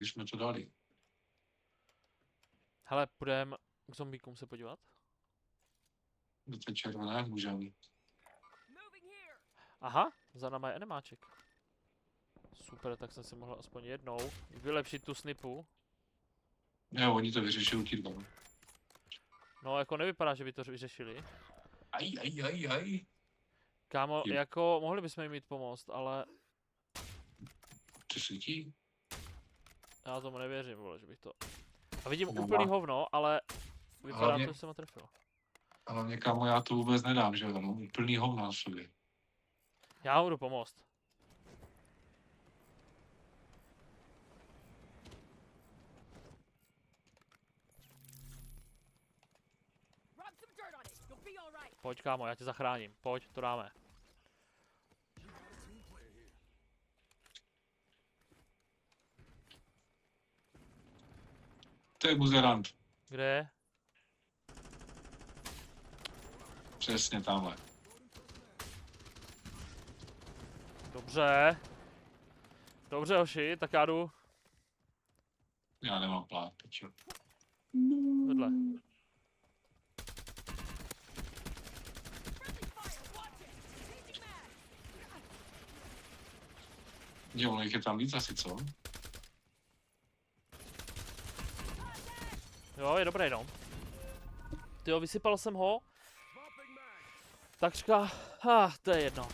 když jsme to dali. Hele, půjdeme k zombíkům se podívat. Do té červené můžeme. Aha, za náma je enemáček. Super, tak jsem si mohl aspoň jednou vylepšit tu snipu. Jo, oni to vyřešili ti dva. No, jako nevypadá, že by to vyřešili. Aj. Kámo, Jo. jako mohli bychom jim mít pomoct, ale Co svítí? já tomu nevěřím, vole, že bych to... A vidím No, úplný no. hovno, ale vypadá Hlavně- to, že jsem ho trefil. Ale mě kámo, já to vůbec nedám, že jo, no, plný hovna na sobě. Já mu jdu pomoct. Pojď kámo, já tě zachráním. Pojď, to dáme. To je buzerant. Kde je? Přesně tamhle. Dobře. Dobře, hoši, tak já jdu Já nemám plán, pičo. vedle. Jo, ono jich je tam víc asi, co? Jo, je dobrý, no. Tyjo, vysypal jsem ho. Takřka, to je jedno.